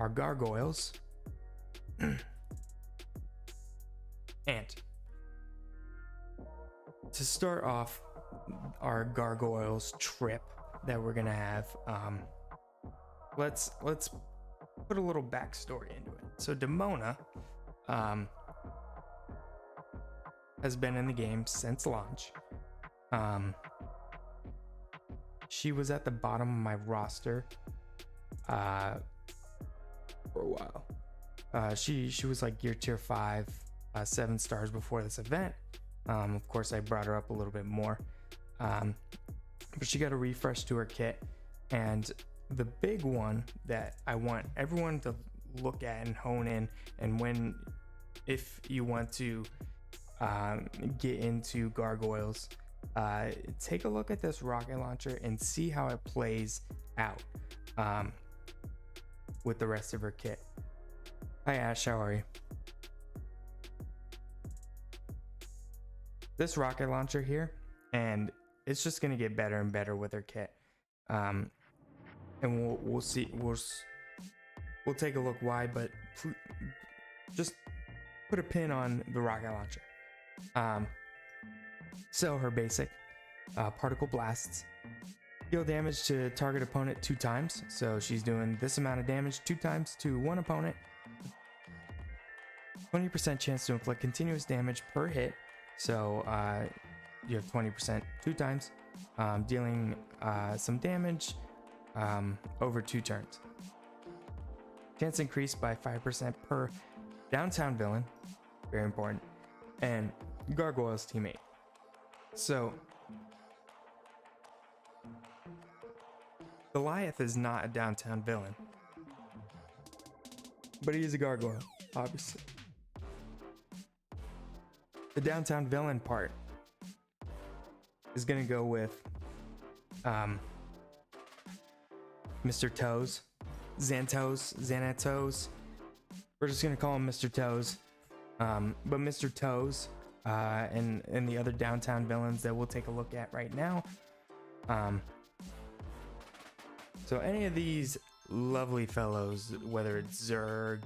our Gargoyles. And to start off our Gargoyles trip that we're gonna have, let's put a little backstory into it. So Demona has been in the game since launch. She was at the bottom of my roster for a while. She was like gear tier 5, 7 stars before this event. Of course, I brought her up a little bit more, but she got a refresh to her kit. And the big one that I want everyone to look at and hone in, and if you want to get into Gargoyles, take a look at this rocket launcher and see how it plays out with the rest of her kit. Hi Ash, how are you? This rocket launcher here, and it's just gonna get better and better with her kit. And we'll see. We'll take a look why, but just put a pin on the rocket launcher. So her basic particle blasts deal damage to target opponent 2 times. So she's doing this amount of damage 2 times to one opponent. 20% chance to inflict continuous damage per hit. So you have 20% 2 times, dealing some damage over 2 turns. Chance increased by 5% per downtown villain, very important, and Gargoyles teammate. So Goliath is not a downtown villain, but he is a gargoyle, obviously. The downtown villain part is gonna go with Mr. Toes, XanaTOES. We're just gonna call him Mr. Toes. But Mr. Toes and the other downtown villains that we'll take a look at right now. So any of these lovely fellows, whether it's Zerg,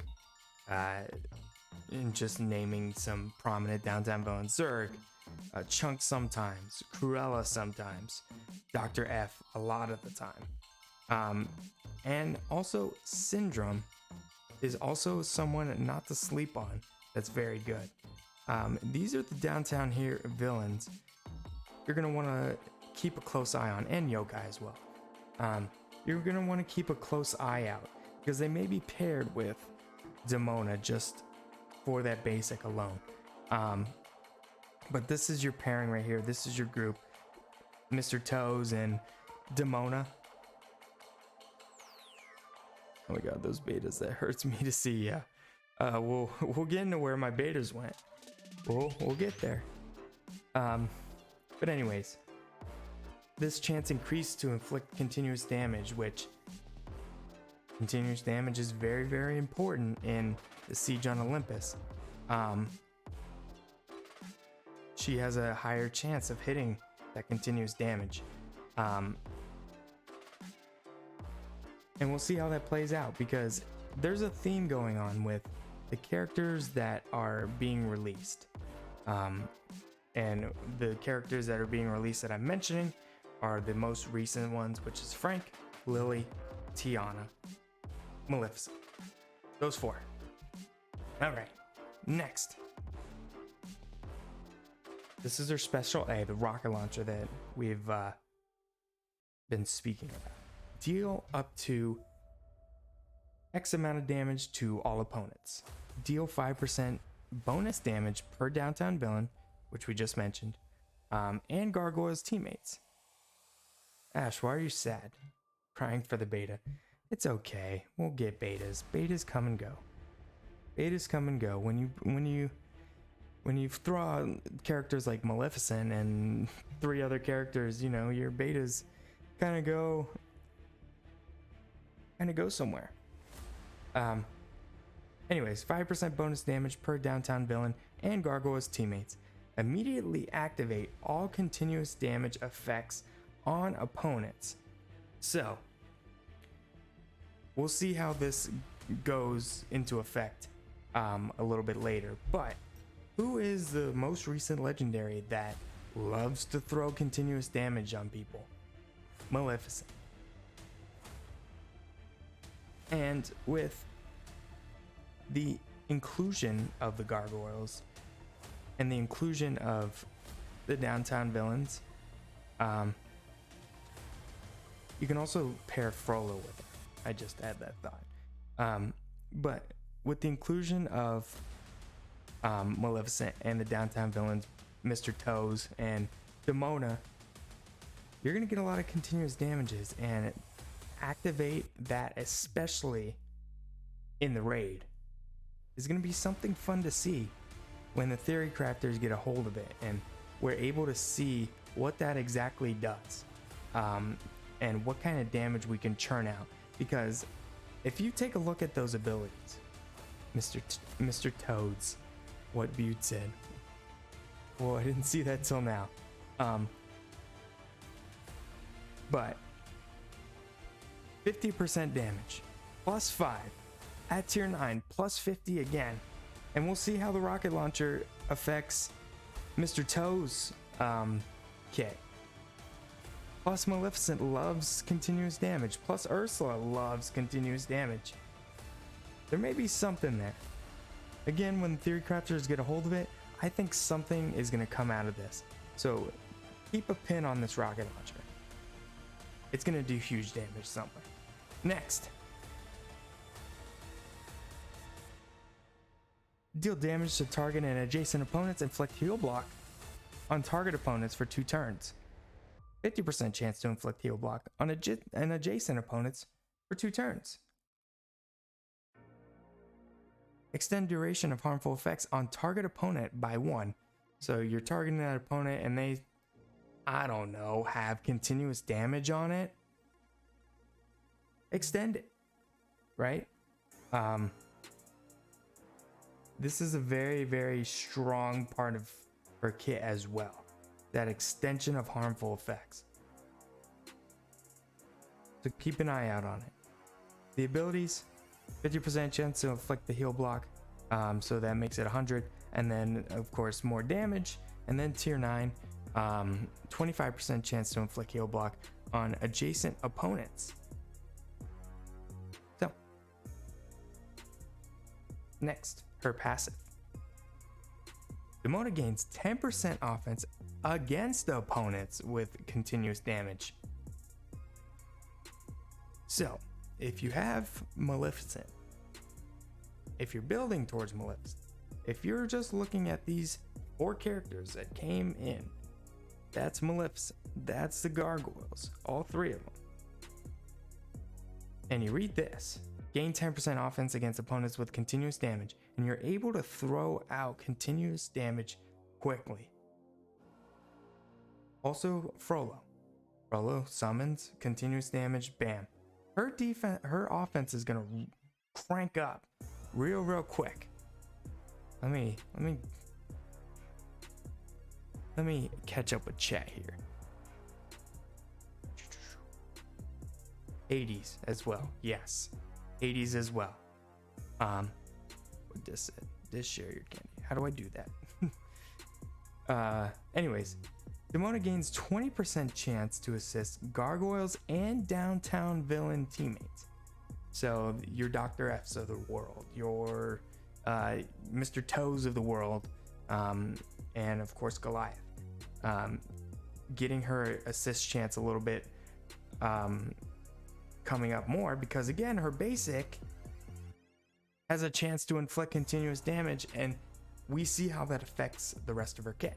and just naming some prominent downtown villains, Zerg, Chunk sometimes, Cruella sometimes, Dr. F a lot of the time. And also Syndrome is also someone not to sleep on that's very good. These are the downtown here villains you're gonna want to keep a close eye on, and Yokai as well. You're gonna want to keep a close eye out because they may be paired with Demona just for that basic alone. But this is your pairing right here. This is your group, Mr. Toes and Demona. Oh my god, those betas, that hurts me to see. Yeah, we'll get into where my betas went. We'll get there. But anyways, this chance increased to inflict continuous damage, which continuous damage is very, very important in the Siege on Olympus. She has a higher chance of hitting that continuous damage. And we'll see how that plays out, because there's a theme going on with the characters that are being released. And the characters that are being released that I'm mentioning are the most recent ones, which is Frank, Lily, Tiana, Maleficent. Those 4. All right, next. This is their special A, the rocket launcher that we've been speaking about. Deal up to X amount of damage to all opponents. Deal 5% bonus damage per downtown villain, which we just mentioned, and Gargoyles teammates. Ash, why are you sad? Crying for the beta. It's okay. We'll get betas. Betas come and go. Betas come and go. When you throw out characters like Maleficent and 3 other characters, you know, your betas kind of go somewhere. Anyways, 5% bonus damage per downtown villain and Gargoyles teammates. Immediately activate all continuous damage effects on opponents. So we'll see how this goes into effect a little bit later. But who is the most recent legendary that loves to throw continuous damage on people? Maleficent. And with the inclusion of the Gargoyles and the inclusion of the downtown villains, you can also pair Frollo with it. I just had that thought. But with the inclusion of Maleficent and the downtown villains, Mr. Toes and Demona, you're going to get a lot of continuous damages, and activate that, especially in the raid, is going to be something fun to see when the theory crafters get a hold of it and we're able to see what that exactly does, and what kind of damage we can churn out. Because if you take a look at those abilities, Mr. Toads, what Butte said. Well, I didn't see that till now. But 50% damage, plus 5 at tier 9, plus 50 again. And we'll see how the rocket launcher affects Mr. Toes' kit. Plus Maleficent loves continuous damage, plus Ursula loves continuous damage. There may be something there. Again, when the theory crafters get a hold of it, I think something is going to come out of this. So keep a pin on this rocket launcher. It's going to do huge damage somewhere. Next. Deal damage to target and adjacent opponents, inflict heal block on target opponents for 2 turns. 50% chance to inflict heal block on adjacent opponents for 2 turns. Extend duration of harmful effects on target opponent by 1. So you're targeting that opponent and they, I don't know, have continuous damage on it. Extend it, right? This is a very, very strong part of her kit as well. That extension of harmful effects. So keep an eye out on it. The abilities, 50% chance to inflict the heal block, so that makes it 100, and then of course more damage, and then tier 9, 25% chance to inflict heal block on adjacent opponents. So next, her passive. Demona gains 10% offense against the opponents with continuous damage. So if you have Maleficent, if you're building towards Maleficent, if you're just looking at these 4 characters that came in, that's Maleficent, that's the Gargoyles, all 3 of them. And you read this, gain 10% offense against opponents with continuous damage, and you're able to throw out continuous damage quickly. Also, Frollo summons continuous damage, bam. Her offense is gonna crank up real quick. Let me catch up with chat here. 80s as well, yes, 80s as well. This share your candy. How do I do that? Anyways, Demona gains 20% chance to assist Gargoyles and downtown villain teammates. So your Dr. F's of the world, your Mr. Toes of the world, and of course Goliath. Getting her assist chance a little bit coming up more, because again, her basic has a chance to inflict continuous damage, and we see how that affects the rest of her kit.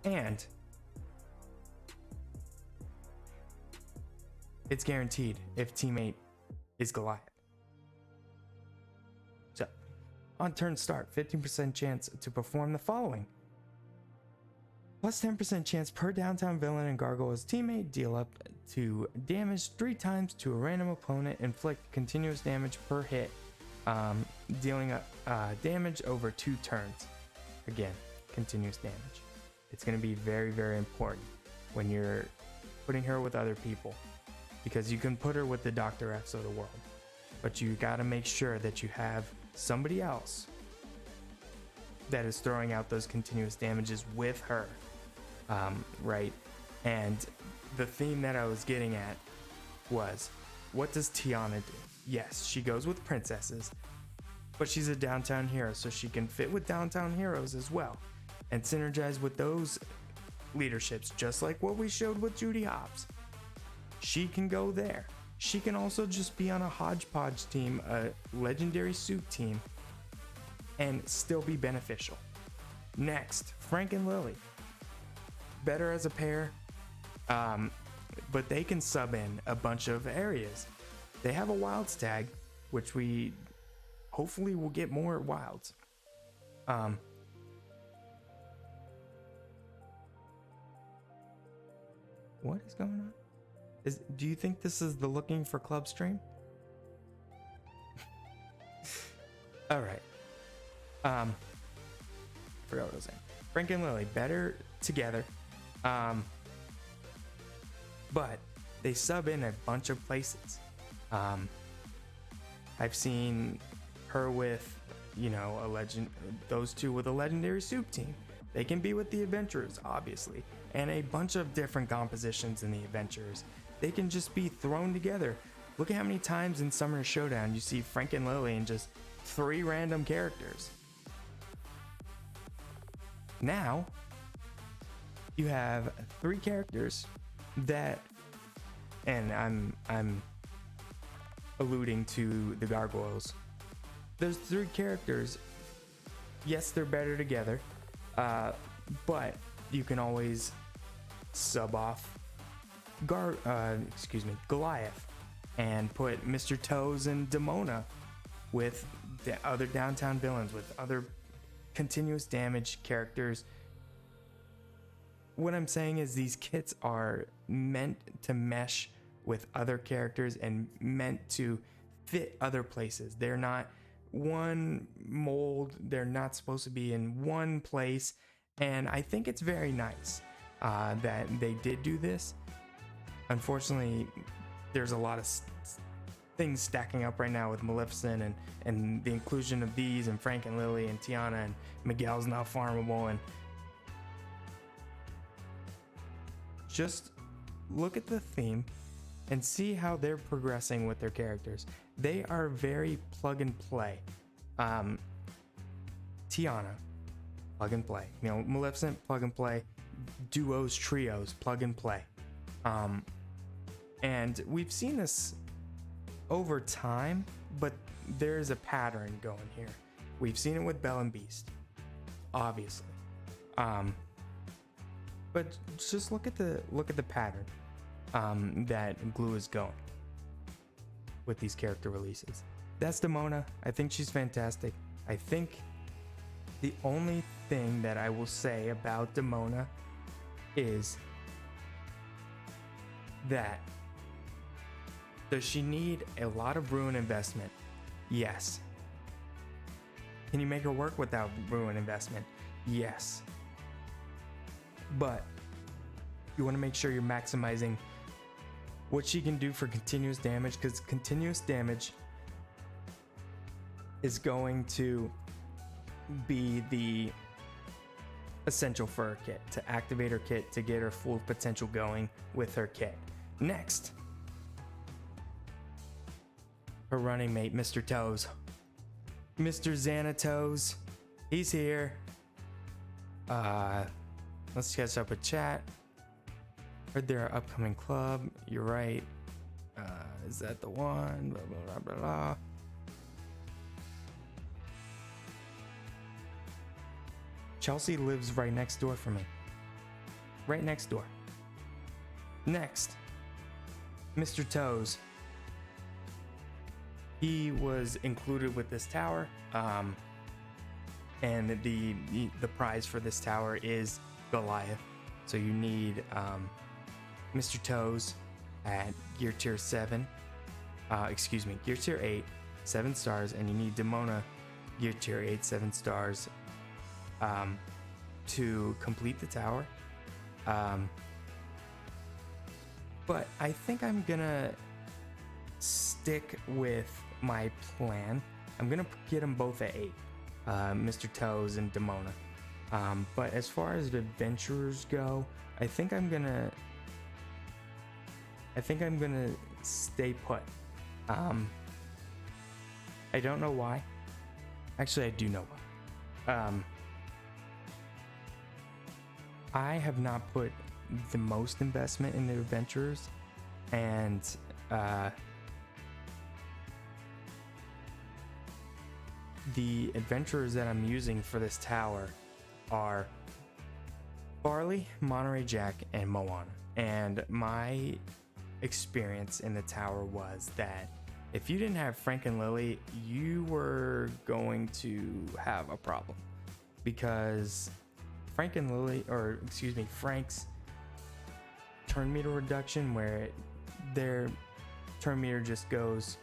And it's guaranteed if teammate is Goliath. So, on turn start, 15% chance to perform the following. Plus 10% chance per downtown villain and Gargoyles teammate, deal up to damage 3 times to a random opponent, inflict continuous damage per hit, dealing damage over 2 turns. Again, continuous damage. It's going to be very important when you're putting her with other people, because you can put her with the Dr. F's of the world, but you got to make sure that you have somebody else that is throwing out those continuous damages with her, right? And the theme that I was getting at was, what does Tiana do? Yes, she goes with princesses, but she's a downtown hero, so she can fit with downtown heroes as well and synergize with those leaderships, just like what we showed with Judy Hopps. She can go there. She can also just be on a hodgepodge team, a legendary suit team, and still be beneficial. Next, Frank and Lily. Better as a pair, but they can sub in a bunch of areas. They have a wilds tag, which we hopefully will get more wilds. What is going on? Do you think this is the looking for club stream? All right. Forgot what I was saying. Frank and Lily, better together. But they sub in a bunch of places. I've seen her with, those two with a legendary soup team. They can be with the adventurers, obviously, and a bunch of different compositions in the adventurers. They can just be thrown together. Look at how many times in Summoner Showdown you see Frank and Lily and just 3 random characters. Now, you have 3 characters that, and I'm alluding to the Gargoyles. There's 3 characters. Yes, they're better together, but you can always sub off Goliath and put Mr. Toes and Demona with the other downtown villains, with other continuous damage characters. What I'm saying is these kits are meant to mesh with other characters and meant to fit other places. They're not one mold. They're not supposed to be in one place. And I think it's very nice that they did do this. Unfortunately, there's a lot of things stacking up right now with Maleficent and the inclusion of these and Frank and Lily and Tiana, and Miguel's not farmable. And just look at the theme and see how they're progressing with their characters. They are very plug and play. Tiana, plug and play. Maleficent, plug and play. Duos, trios, plug and play. And we've seen this over time, but there's a pattern going here. We've seen it with Belle and Beast, obviously. But just look at the pattern that Glue is going with these character releases. That's Demona. I think she's fantastic. I think the only thing that I will say about Demona is that, does she need a lot of ruin investment? Yes. Can you make her work without ruin investment? Yes. But you want to make sure you're maximizing what she can do for continuous damage, because continuous damage is going to be the essential for her kit, to activate her kit, to get her full potential going with her kit. Next, her running mate, Mr. Toes. Mr. XanaTOES, he's here. Let's catch up with chat. Heard their upcoming club. You're right. Is that the one? Blah, blah, blah, blah. Chelsea lives right next door for me. Right next door. Next, Mr. Toes. He was included with this tower, and the prize for this tower is Goliath. So you need Mr. Toes at gear tier 7, gear tier 8, 7 stars, and you need Demona gear tier 8, 7 stars to complete the tower. but I think I'm gonna stick with my plan. I'm gonna get them both at 8, Mr. Toes and Demona. But as far as the adventurers go, I think I'm gonna stay put. I don't know why. Actually, I do know why. I have not put the most investment in the adventurers, and the adventurers that I'm using for this tower are Barley, Monterey Jack, and Moana. And my experience in the tower was that if you didn't have Frank and Lily, you were going to have a problem, because Frank's turn meter reduction, where their turn meter just goes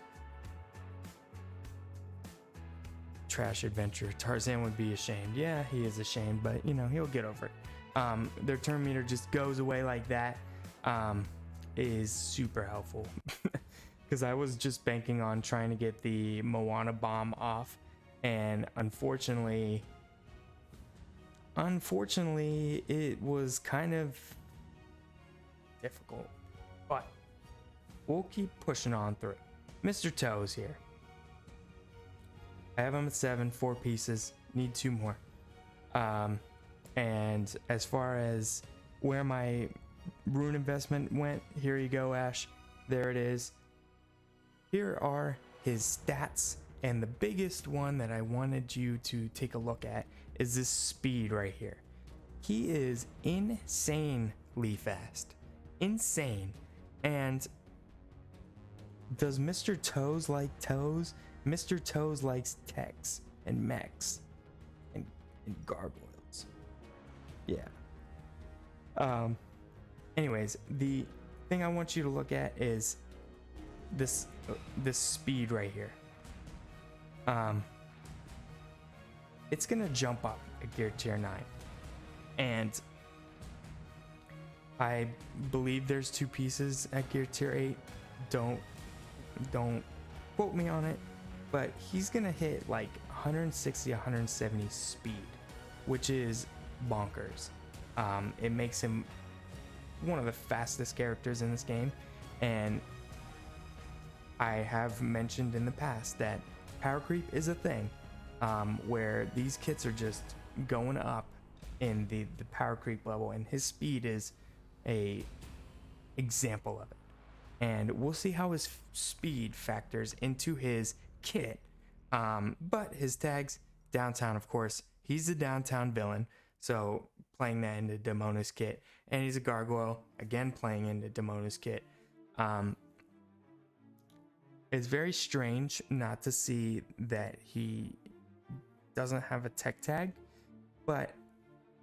trash adventure. Tarzan would be ashamed. Yeah, he is ashamed, but he'll get over it. Their turn meter just goes away like that. Is super helpful. Because I was just banking on trying to get the Moana bomb off, and unfortunately it was kind of difficult, but we'll keep pushing on through. Mr. Toes here. I have him at 7, 4 pieces, need 2 more. And as far as where my rune investment went, here you go, Ash. There it is. Here are his stats, and the biggest one that I wanted you to take a look at is this speed right here. He is insanely fast. Insane. And does Mr. Toes like toes? Mr. Toes likes techs and mechs and gargoyles. Yeah. Anyways, the thing I want you to look at is this speed right here. It's gonna jump up at gear tier 9, and I believe there's 2 pieces at gear tier 8. Don't quote me on it, but he's gonna hit like 160, 170 speed, which is bonkers. It makes him one of the fastest characters in this game, and I have mentioned in the past that power creep is a thing, where these kits are just going up in the power creep level, and his speed is a example of it. And we'll see how his speed factors into his kit. But his tags, downtown, of course, he's the downtown villain, so playing that into Demona's kit. And he's a gargoyle, again playing into Demona's kit. It's very strange not to see that he doesn't have a tech tag, but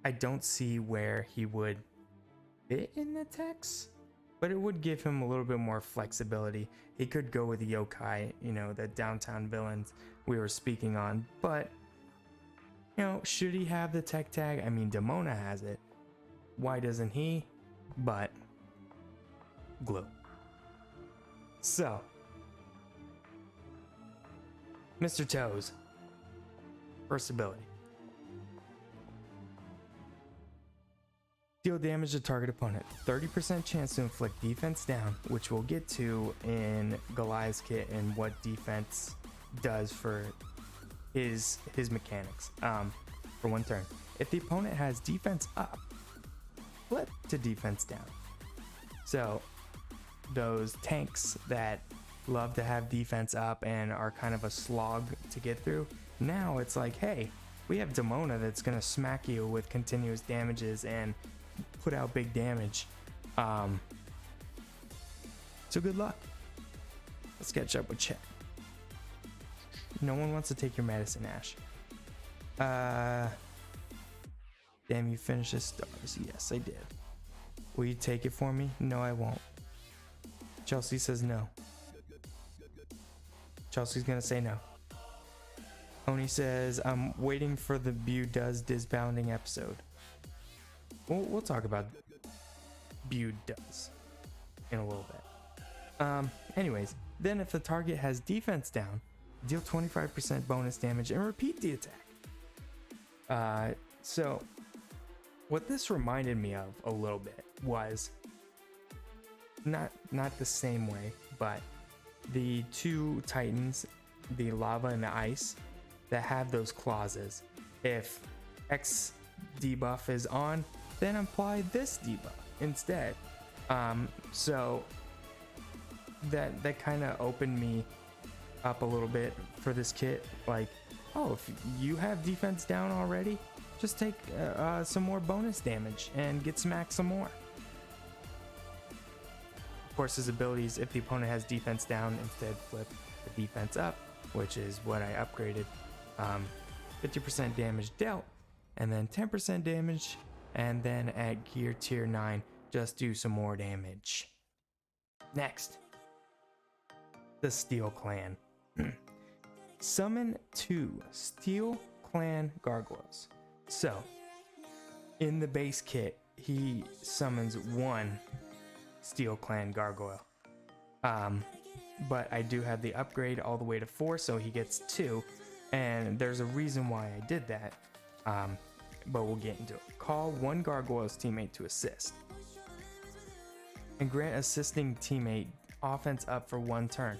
I don't see where he would fit in the techs, but it would give him a little bit more flexibility. He could go with the yokai, the downtown villains we were speaking on, but should he have the tech tag? I mean, Demona has it. Why doesn't he? But glue. So, Mr. Toes, first ability. Deal damage to target opponent. 30% chance to inflict defense down, which we'll get to in Goliath's kit and what defense does for his mechanics for 1 turn. If the opponent has defense up, flip to defense down. So those tanks that love to have defense up and are kind of a slog to get through, now it's like, hey, we have Demona that's gonna smack you with continuous damages and put out big damage. So good luck. Let's catch up with chat. No one wants to take your medicine, Ash. Damn, you finished the stars. Yes, I did. Will you take it for me? No, I won't. Chelsea says no. Chelsea's gonna say no. Oni says, I'm waiting for the Bew Does Disbounding episode. We'll talk about Bew Does. in a little bit. Anyways, then if the target has defense down, deal 25% bonus damage and repeat the attack. So what this reminded me of a little bit was not the same way, but the two titans, the lava and the ice, that have those clauses. If X debuff is on, then apply this debuff instead. So that kind of opened me up a little bit for this kit. Like, oh, if you have defense down already, just take some more bonus damage and get smacked some more. Of course, his abilities, if the opponent has defense down, instead flip the defense up, which is what I upgraded. 50% damage dealt, and then 10% damage, and then at gear tier 9, just do some more damage. Next, the Steel Clan. Summon 2 Steel Clan Gargoyles. So, in the base kit, he summons 1 Steel Clan Gargoyle. But I do have the upgrade all the way to 4, so he gets 2. And there's a reason why I did that. But we'll get into it. Call 1 Gargoyle's teammate to assist. And grant assisting teammate offense up for 1 turn.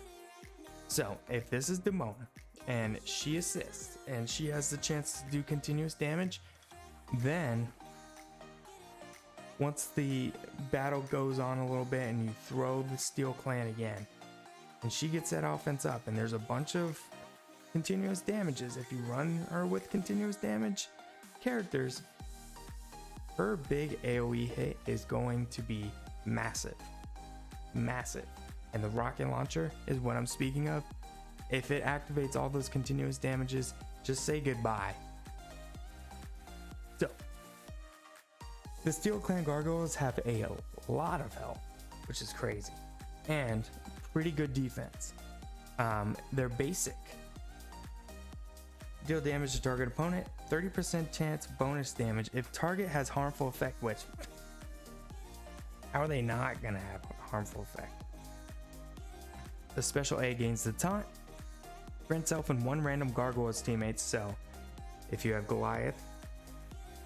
So, if this is Demona, and she assists, and she has the chance to do continuous damage, then once the battle goes on a little bit and you throw the Steel Clan again, and she gets that offense up, and there's a bunch of continuous damages. If you run her with continuous damage characters, her big AoE hit is going to be massive. Massive. And the rocket launcher is what I'm speaking of. If it activates all those continuous damages, just say goodbye. So, the Steel Clan Gargoyles have a lot of health, which is crazy, and pretty good defense. They're basic. Deal damage to target opponent, 30% chance bonus damage if target has harmful effect, which, how are they not gonna have harmful effect? The special A gains the taunt, grant self and 1 random Gargoyle's teammates. So if you have Goliath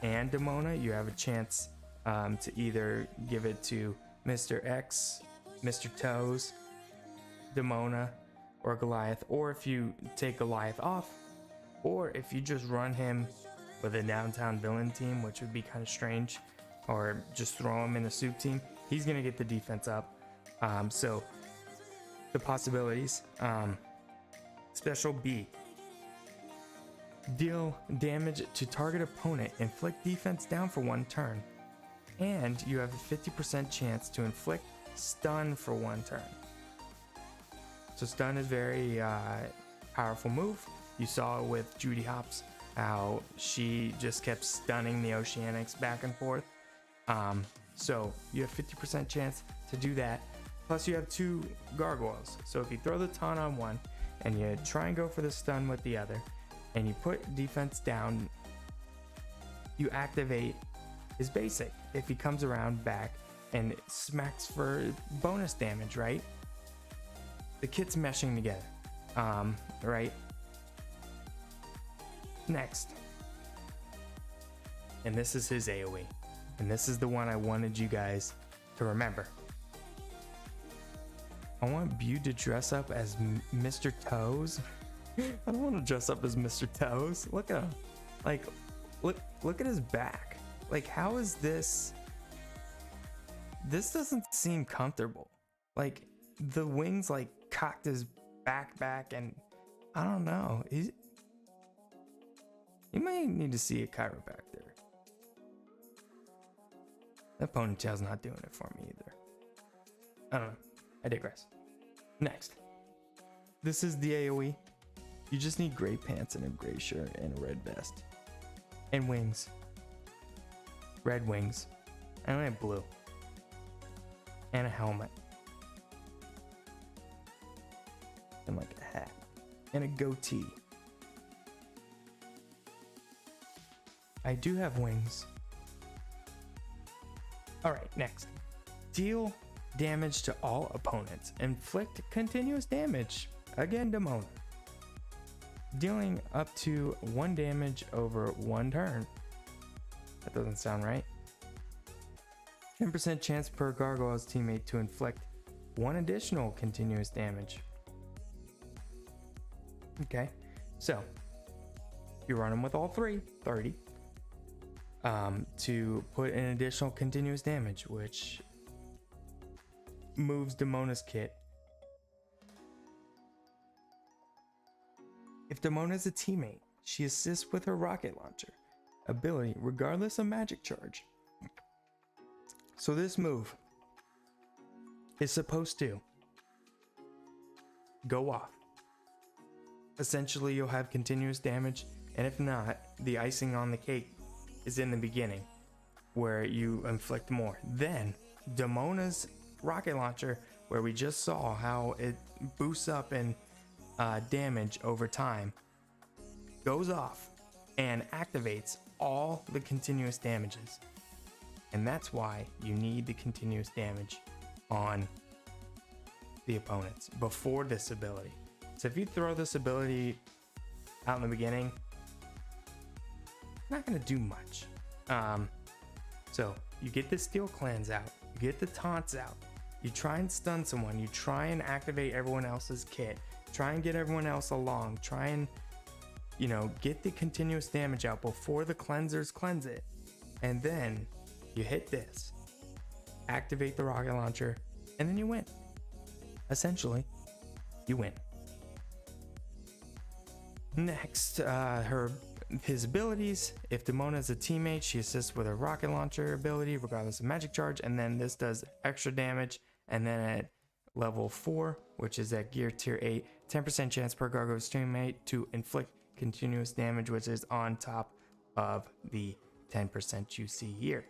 and Demona, you have a chance to either give it to Mr. X, Mr. Toes, Demona, or Goliath, or if you take Goliath off, or if you just run him with a downtown villain team, which would be kind of strange, or just throw him in a soup team, he's gonna get the defense up. So the possibilities, special B, deal damage to target opponent, inflict defense down for 1 turn, and you have a 50% chance to inflict stun for 1 turn. So stun is very powerful move. You saw it with Judy Hopps, how she just kept stunning the Oceanics back and forth. So you have 50% chance to do that. Plus you have 2 Gargoyles. So if you throw the taunt on one and you try and go for the stun with the other, and you put defense down, you activate his basic. If he comes around back and smacks for bonus damage, right? The kit's meshing together, right? Next, and this is his AoE, and this is the one I wanted you guys to remember. I want Bew to dress up as Mr. Toes. I don't want to dress up as Mr. Toes. Look at him. Like, look at his back. Like, how is this? This doesn't seem comfortable. Like, the wings like cocked his back, and I don't know. You might need to see a chiropractor. That ponytail's not doing it for me either. I don't know. I digress. Next. This is the AoE. You just need gray pants and a gray shirt and a red vest. And wings. Red wings. I only have blue. And a helmet. And like a hat. And a goatee. I do have wings. Alright, next. Deal damage to all opponents. Inflict continuous damage. Again, Demona. Dealing up to 1 damage over 1 turn. That doesn't sound right. 10% chance per Gargoyles teammate to inflict 1 additional continuous damage. Okay, so you run them with all 3, 30. To put an additional continuous damage, which moves Demona's kit. If Demona is a teammate, she assists with her rocket launcher ability regardless of magic charge. So this move is supposed to go off. Essentially, you'll have continuous damage, and if not, the icing on the cake is in the beginning, where you inflict more. Then, Demona's rocket launcher, where we just saw how it boosts up in damage over time, goes off and activates all the continuous damages. And that's why you need the continuous damage on the opponents before this ability. So if you throw this ability out in the beginning, not gonna do much. So you get the steel clans out, you get the taunts out, you try and stun someone, you try and activate everyone else's kit, try and get everyone else along, try and, you know, get the continuous damage out before the cleansers cleanse it, and then you hit this, activate the rocket launcher, and then you win. Essentially, you win. Next, his abilities. If Demona is a teammate, she assists with her rocket launcher ability regardless of magic charge, and then this does extra damage. And then at level 4, which is at gear tier 8, 10% chance per Gargoyles teammate to inflict continuous damage, which is on top of the 10% you see here.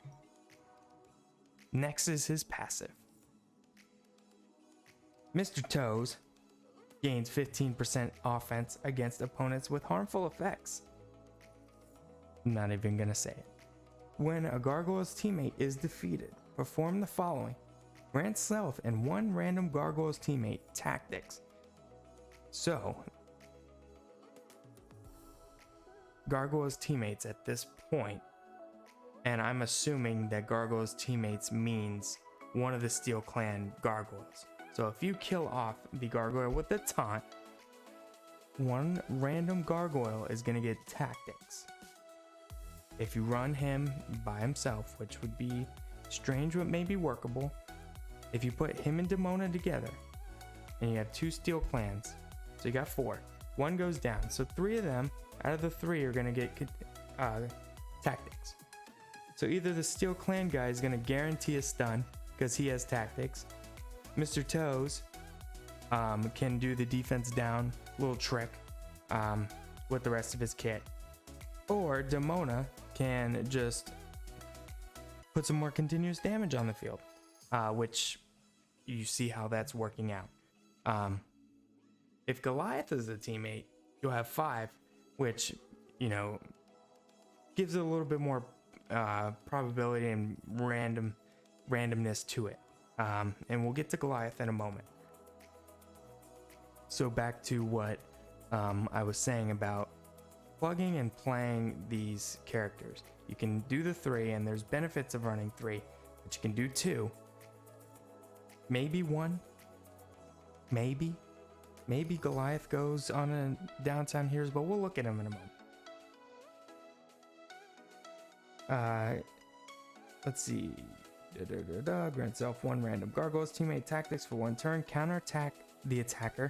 Next is his passive. Mr. Toes gains 15% offense against opponents with harmful effects. Not even gonna say it. When a Gargoyles teammate is defeated, perform the following. Grant self and 1 random Gargoyles teammate tactics. So, Gargoyles teammates at this point, and I'm assuming that Gargoyles teammates means one of the Steel Clan Gargoyles. So if you kill off the Gargoyle with the taunt, 1 random Gargoyle is gonna get tactics. If you run him by himself, which would be strange but maybe workable, if you put him and Demona together, and you have 2 Steel Clans, so you got 4, 1 goes down, so 3 of them out of the 3 are gonna get tactics. So either the Steel Clan guy is gonna guarantee a stun because he has tactics. Mr. Toes can do the defense down little trick with the rest of his kit, or Demona can just put some more continuous damage on the field, which you see how that's working out. If Goliath is a teammate, you'll have 5, which, you know, gives it a little bit more probability and randomness to it. And we'll get to Goliath in a moment. So back to what I was saying about plugging and playing these characters. You can do the 3, and there's benefits of running 3, but you can do 2, maybe 1, maybe Goliath goes on a downtown heroes, but we'll look at him in a moment. Let's see. Grant self 1 random Gargoyles teammate tactics for 1 turn, counterattack the attacker,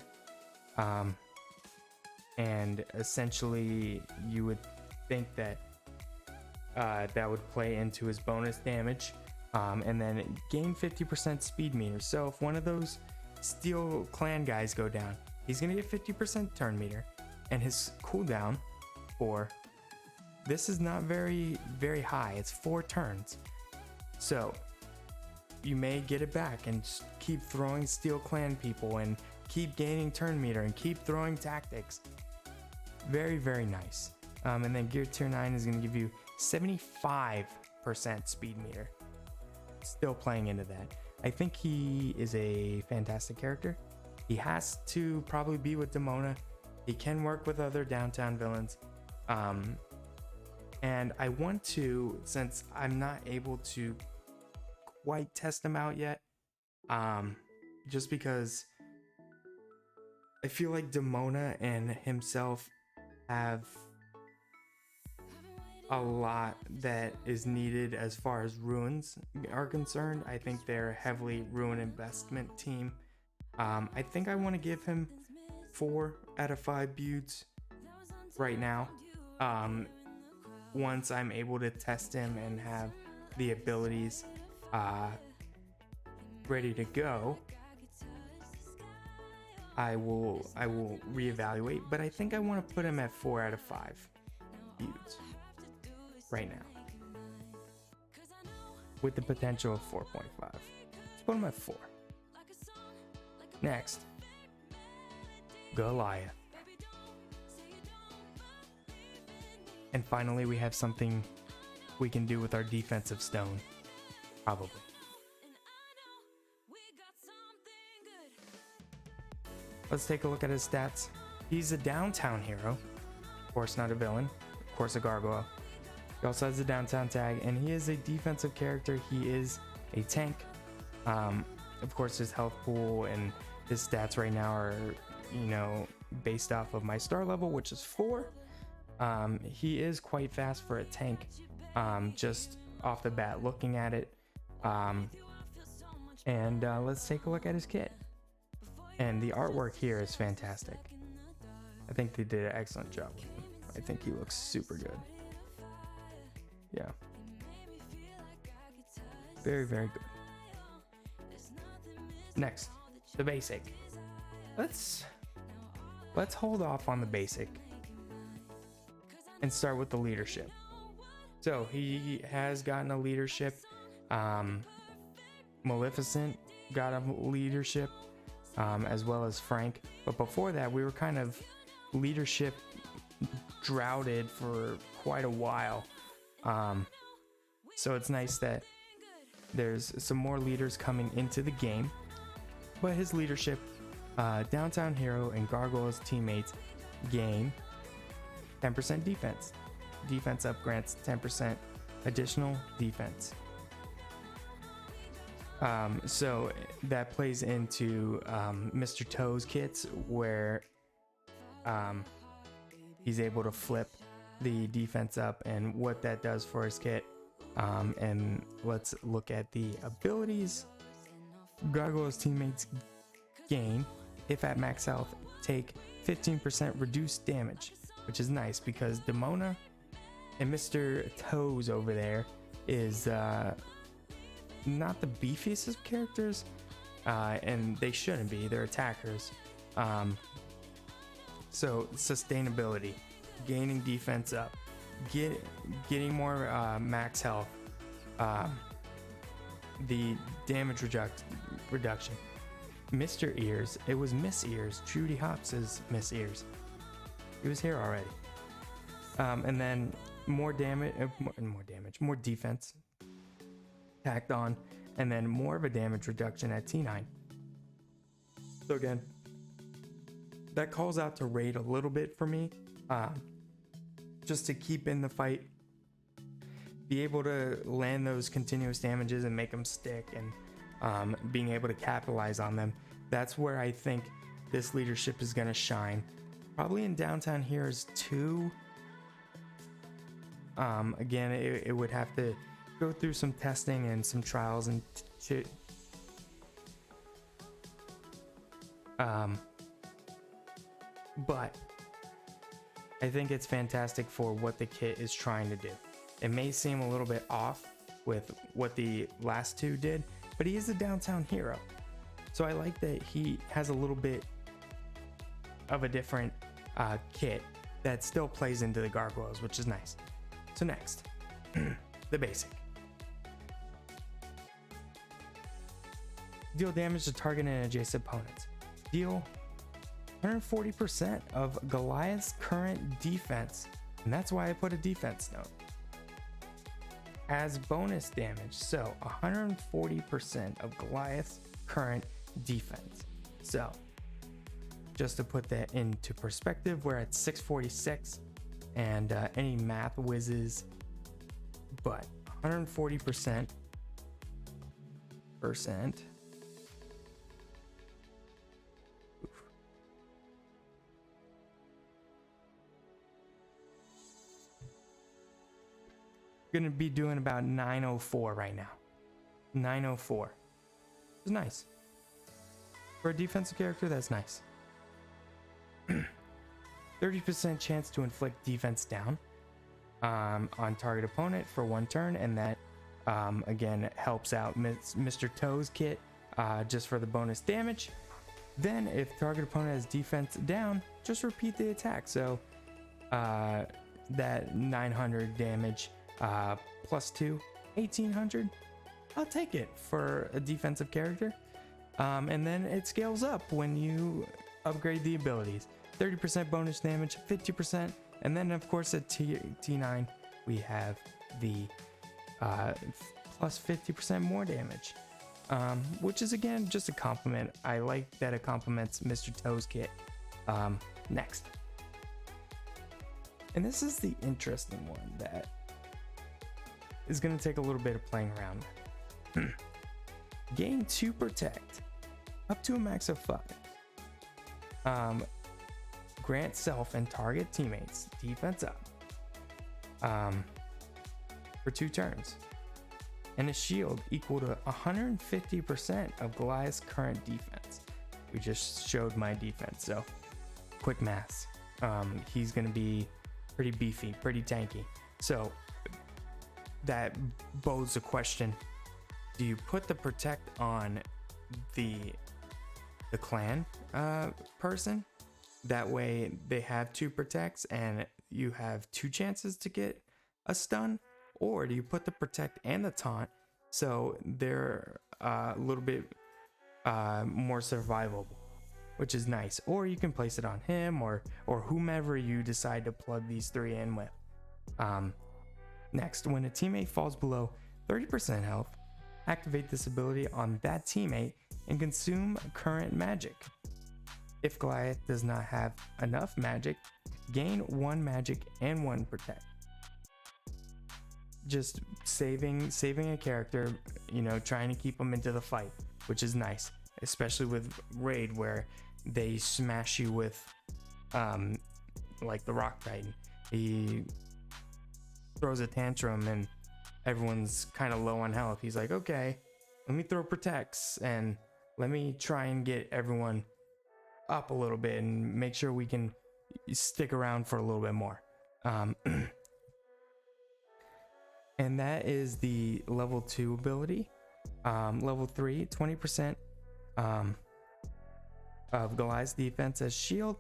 and essentially you would think that that would play into his bonus damage, and then gain 50% speed meter. So if one of those Steel Clan guys go down, he's gonna get 50% turn meter, and his cooldown for this is not very high. It's 4 turns, so you may get it back and keep throwing Steel Clan people and keep gaining turn meter and keep throwing tactics. Very nice. And then gear tier 9 is going to give you 75% speed meter. Still playing into that. I think he is a fantastic character. He has to probably be with Demona. He can work with other downtown villains. And I want to, since I'm not able to quite test him out yet, just because I feel like Demona and himself have a lot that is needed as far as runes are concerned. I think they're a heavily rune investment team. I think I want to give him 4 out of 5 builds right now. Once I'm able to test him and have the abilities ready to go, I will reevaluate, but I think I want to put him at 4 out of 5 builds right now, with the potential of 4.5. Let's put him at 4. Next, Goliath. And finally, we have something we can do with our defensive stone, probably. Let's take a look at his stats. He's a downtown hero, of course not a villain, of course a gargoyle. He also has a downtown tag, and he is a defensive character. He is a tank. Of course, his health pool and his stats right now are, based off of my star level, which is 4. He is quite fast for a tank, just off the bat looking at it. Let's take a look at his kit. And the artwork here is fantastic. I think they did an excellent job with him. I think he looks super good. Yeah. Very, very good. Next, the basic. Let's hold off on the basic and start with the leadership. So he has gotten a leadership. Maleficent got a leadership, as well as Frank. But before that, we were kind of leadership droughted for quite a while. So it's nice that there's some more leaders coming into the game. But his leadership, Downtown Hero and Gargoyles teammates gain 10% defense. Defense up grants 10% additional defense. So that plays into Mr. Toes kits, where he's able to flip the defense up and what that does for his kit. And let's look at the abilities. Gargoyles teammates gain, if at max health, take 15% reduced damage, which is nice because Demona and Mr. Toes over there is not the beefiest of characters, and they shouldn't be. They're attackers. So sustainability, gaining defense up, getting more max health, the damage reduction. Mr. Ears, it was Miss Ears, Judy Hopps' Miss Ears. He was here already. And then more defense tacked on, and then more of a damage reduction at T9. So again, that calls out to raid a little bit for me, just to keep in the fight, be able to land those continuous damages and make them stick, and being able to capitalize on them. That's where I think this leadership is going to shine, probably in Downtown Heroes 2. Again, it would have to go through some testing and some trials and shit. But I think it's fantastic for what the kit is trying to do. It may seem a little bit off with what the last two did, but he is a downtown hero. So I like that he has a little bit of a different kit that still plays into the Gargoyles, which is nice. So next, the basic. Deal damage to target and adjacent opponents. Deal 140% of Goliath's current defense, and that's why I put a defense note. as bonus damage. So 140% of Goliath's current defense. So just to put that into perspective, we're at 646, and any math whizzes, but 140% gonna be doing about 904 right now. 904. It's nice. For a defensive character, that's nice. 30% chance to inflict defense down on target opponent for 1 turn, and that again helps out Mr. Toes kit just for the bonus damage. Then if target opponent has defense down, just repeat the attack. So that 900 damage plus 2, 1800. I'll take it for a defensive character. And then it scales up when you upgrade the abilities. 30% bonus damage, 50%, and then of course at T9 we have the plus 50% more damage, which is again just a compliment. I like that it complements Mr. Toes kit. Next, and this is the interesting one that is going to take a little bit of playing around with. Gain 2 protect up to a max of 5. Grant self and target teammates defense up for 2 turns, and a shield equal to 150% of Goliath's current defense. We just showed my defense, so quick maths. He's gonna be pretty beefy, pretty tanky. So that bodes the question: do you put the protect on the clan person? That way they have 2 protects and you have 2 chances to get a stun? Or do you put the protect and the taunt so they're a little bit more survivable, which is nice? Or you can place it on him or whomever you decide to plug these 3 in with. Next, when a teammate falls below 30% health, activate this ability on that teammate and consume current magic. If Goliath does not have enough magic, gain 1 magic and 1 protect. Just saving a character, you know, trying to keep them into the fight, which is nice, especially with Raid where they smash you with like the Rock Titan. He throws a tantrum and everyone's kind of low on health. He's like, okay, let me throw protects and let me try and get everyone up a little bit and make sure we can stick around for a little bit more. And that is the level 2 ability. Level 3, 20% of Goliath's defense as shield.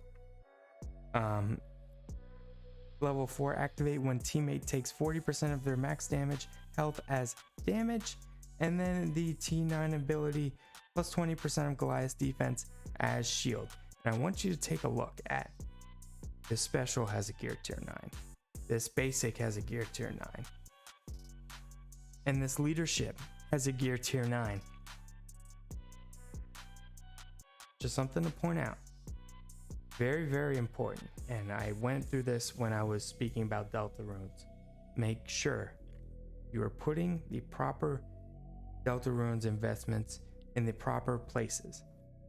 Level 4, activate when teammate takes 40% of their max damage health as damage. And then the T9 ability, plus 20% of Goliath's defense as shield. And I want you to take a look at this. Special has a gear tier 9. This basic has a gear tier 9. And this leadership has a gear tier 9. Just something to point out. Very, very important. And I went through this when I was speaking about Delta runes. Make sure you are putting the proper Delta runes investments in the proper places.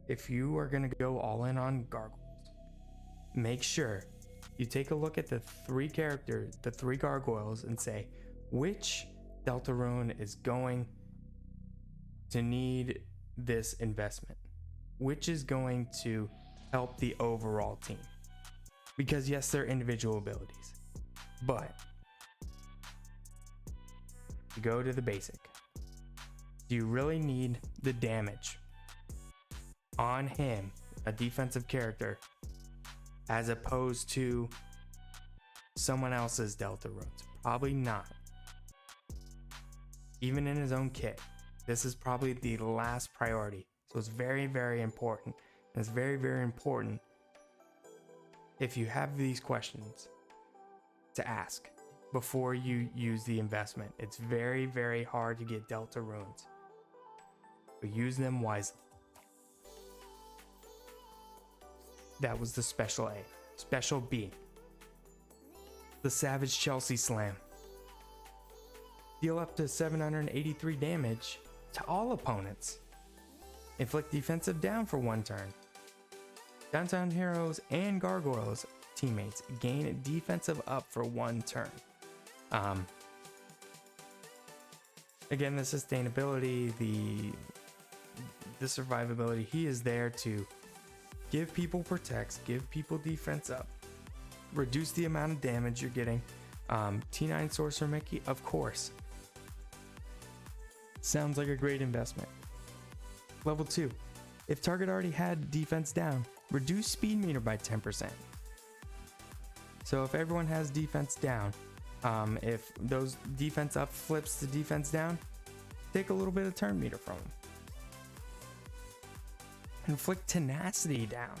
If you are going to go all in on Gargoyles, make sure you take a look at the 3 characters, the 3 Gargoyles, and say which Delta rune is going to need this investment, which is going to help the overall team. Because yes, they're individual abilities, but to go to the basic, do you really need the damage on him, a defensive character, as opposed to someone else's Delta runes? Probably not. Even in his own kit, this is probably the last priority. So it's very, very important. And it's very, very important, if you have these questions, to ask. before you use the investment. It's very, very hard to get Delta runes, but use them wisely. That was the special A. Special B, the Savage Chelsea Slam. Deal up to 783 damage to all opponents. Inflict defensive down for 1 turn. Downtown Heroes and Gargoyles teammates gain defensive up for 1 turn. Again, the sustainability, the survivability, he is there to give people protects, give people defense up, reduce the amount of damage you're getting. T9 Sorcerer Mickey, of course. Sounds like a great investment. Level 2. If target already had defense down, reduce speed meter by 10%. So if everyone has defense down, if those defense up flips to defense down, take a little bit of turn meter from them. Inflict tenacity down,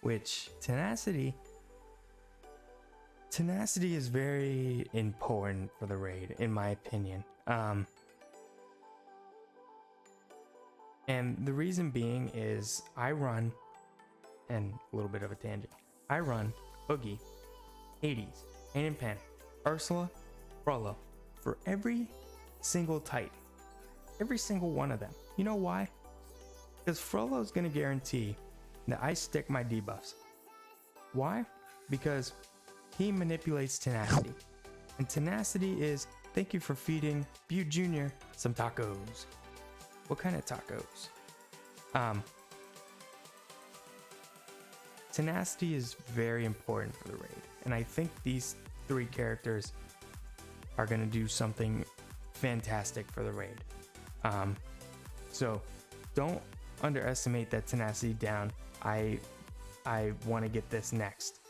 which tenacity is very important for the raid, in my opinion. And the reason being is I run, and a little bit of a tangent, I run Boogie, Hades, Pain and Panic, Ursula, Frollo for every single Titan. Every single one of them. You know why? Because Frollo is going to guarantee that I stick my debuffs. Why? Because he manipulates tenacity. And tenacity is, thank you for feeding Butte Jr. some tacos. What kind of tacos? Tenacity is very important for the raid. And I think these 3 characters are going to do something fantastic for the raid. So don't underestimate that tenacity down. I want to get this next.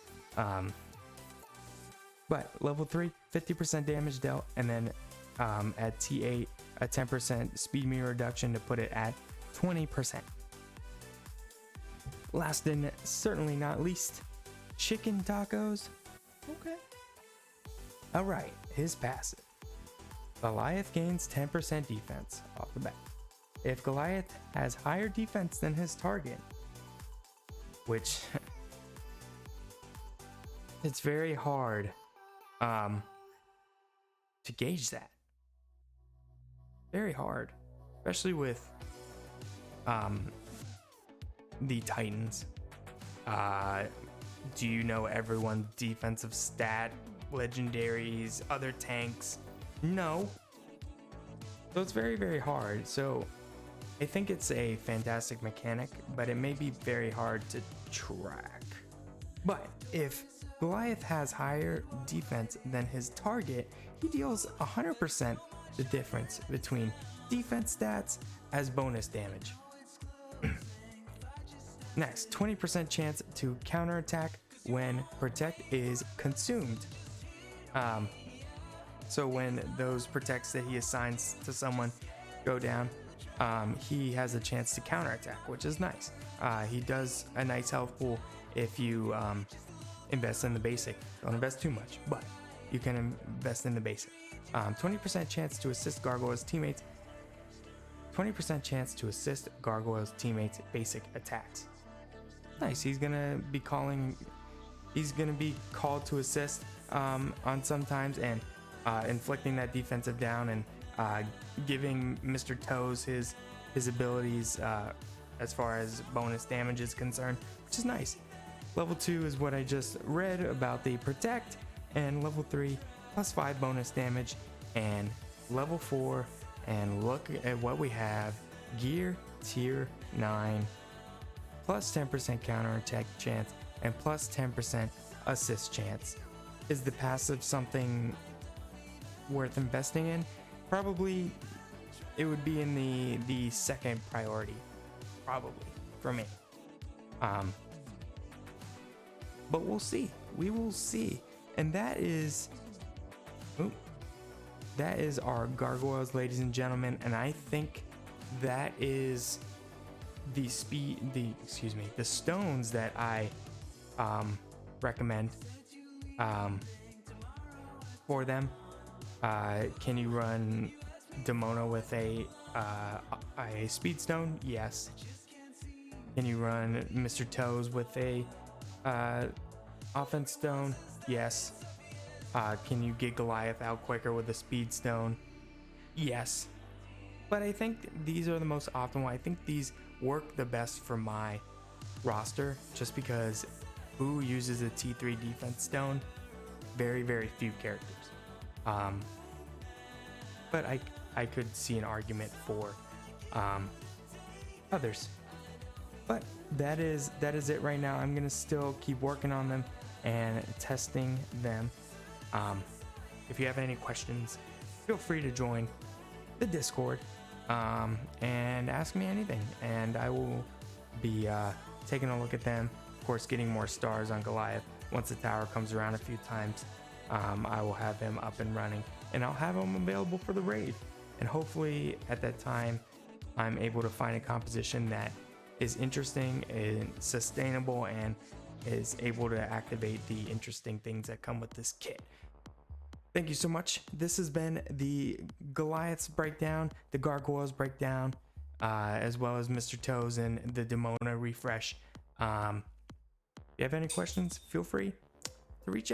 But level 3, 50% damage dealt, and then at T8, a 10% speed meter reduction to put it at 20%. Last and certainly not least, chicken tacos. Okay. Alright, his passive. Goliath gains 10% defense off the bat. If Goliath has higher defense than his target, which it's very hard to gauge that. Very hard, especially with the Titans. Do you know everyone's defensive stat, legendaries, other tanks? No. So it's very, very hard. So I think it's a fantastic mechanic, but it may be very hard to track. But if Goliath has higher defense than his target, he deals 100% the difference between defense stats as bonus damage. Next, 20% chance to counterattack when protect is consumed. So when those protects that he assigns to someone go down, he has a chance to counterattack, which is nice. He does a nice health pool if you invest in the basic. Don't invest too much, but you can invest in the basic. 20% chance to assist Gargoyles teammates. 20% chance to assist Gargoyles teammates basic attacks. Nice. He's gonna be called to assist on sometimes, and inflicting that defensive down and giving Mr. Toes his abilities as far as bonus damage is concerned, which is nice. Level 2 is what I just read about the protect, and level 3 +5 bonus damage, and level 4, and look at what we have, gear tier 9, +10% counterattack chance and +10% assist chance. Is the passive something worth investing in? Probably it would be in the second priority, probably for me. But we'll see. We will see. And that is our Gargoyles, ladies and gentlemen, and I think that is the stones that I recommend. for them. Can you run Demona with a speed stone? Yes. Can you run Mr. Toes with a offense stone? Yes. Can you get Goliath out quicker with a speed stone? Yes. But I think these are the most optimal. I think these work the best for my roster, just because who uses a T3 defense stone? Very, very few characters. But I could see an argument for others. But that is it right now. I'm gonna still keep working on them and testing them. If you have any questions, feel free to join the Discord and ask me anything, and I will be taking a look at them. Of course, getting more stars on Goliath. Once the tower comes around a few times, I will have him up and running, and I'll have him available for the raid. And hopefully at that time, I'm able to find a composition that is interesting and sustainable and is able to activate the interesting things that come with this kit. Thank you so much. This has been the Goliath's breakdown, the Gargoyles breakdown, as well as Mr. Toes and the Demona refresh. If you have any questions, feel free to reach out.